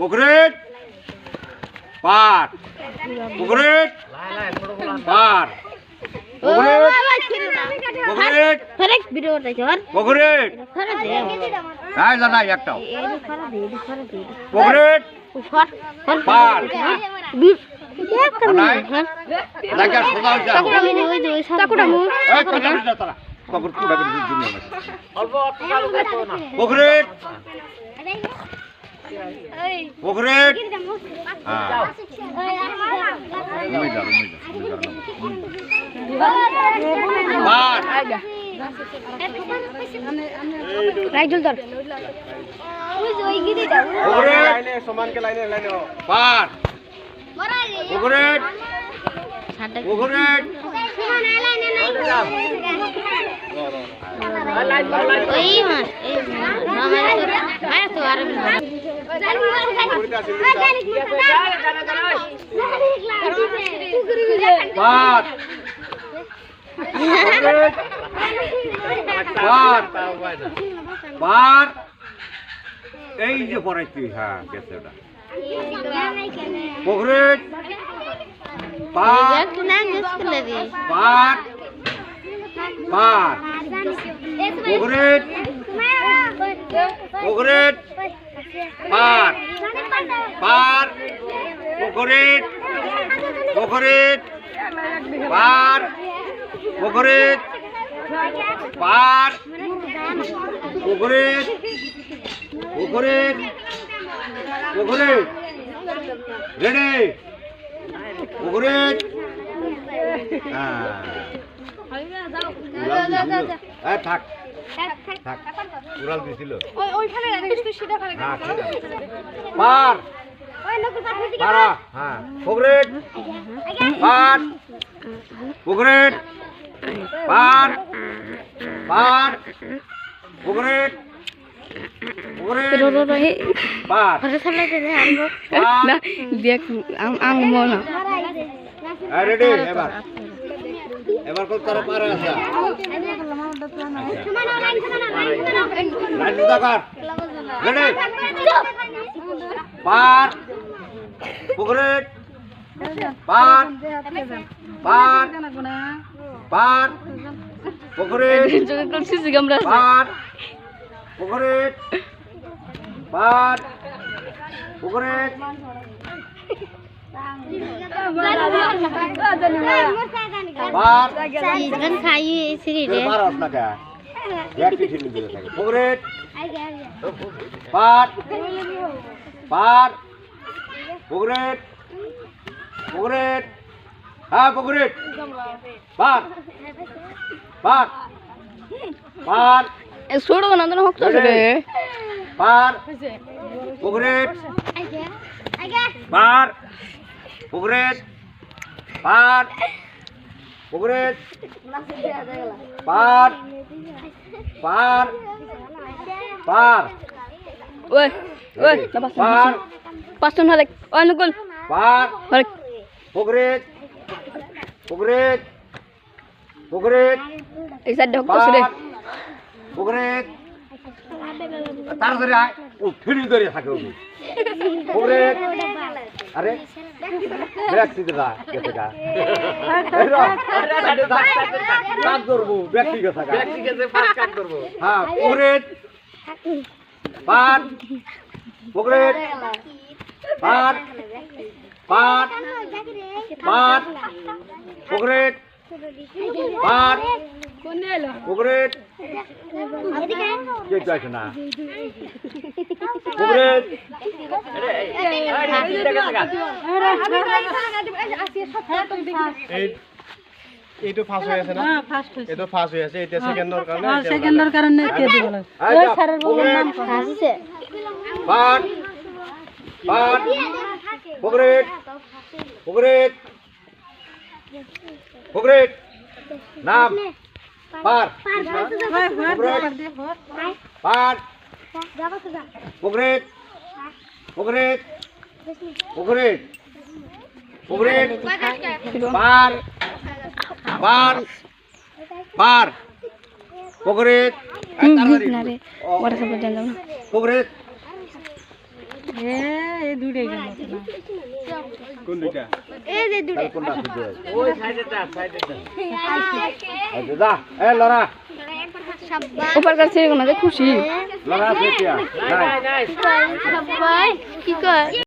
পুকুরের পার পুকুরের পার পুকুরের পুকুরের নাই জানা একটাও পুকুরের পার নাই লাগা সোজা যাও পুকুরের পুকুরের পার পুকুরের পুকুরের পার পার পার এই যে পড়াইছি হ্যাঁ গেছে ওটা পুকুরের পার পার পার পুকুরের পুকুরের পার পার পুকুরের পুকুরের পার পুকুরের পার পুকুরের পুকুরের পুকুরের রেডি পুকুরের থাক থাক উড়াল দিছিল পার পারা হ্যাঁ পুকুরের পার পুকুরের পার পার পুকুরের পুকুরের পার দেখ মনে রেডি এবার এবার কত তারা পারে আছে লাইন দাকার রেডি পার পুকুরের পার পার পার পুকুরের পার পুকুরের পার পুকুরের পুকুরের পার পার পুকুরের পুকুরের হ্যাঁ পুকুরের পার পার পার ছোট বানানো হোক পার পুকুরের পার পুকুরের পার পুকুরের পার পার পার ওই ওই পার পাঁচজন হলে অনুকূল পার পুকুরের পুকুরের পুকুরের এই সাইড হোক রে পুকুরের তাড়াতাড়ি আয় ও ফিরি ধরে থাকে পুকুরের আরে ব্যক্তি কাজ করবো ব্যক্তিগত হ্যাঁ পুকুরের পার পুকুরের পার পার পার পুকুরের পার পুকুরের না পুকুরের এইটো ফার্স্ট হয়ে আছে না এইটো ফার্স্ট হয়ে আছে এটা সেকেন্ডৰ কাৰণে সেকেন্ডৰ কাৰণে কে দিব লাগে ওই স্যারের বলার নাম আছে পার পার পুকুরের পুকুরের পুকুরের নাম পার পার পুকুরের পুকুরের পুকুরের পুকুরের পার পার পার পুকুরের পুকুরের দুইটাই গেল না কোন দুইটা তাহলে কোনটা খুঁজে আছে? আচ্ছা, যা এ লড়া উপর কাছে কোনো খুশি লড়া আছে কি আর? নাই। সবাই কি কর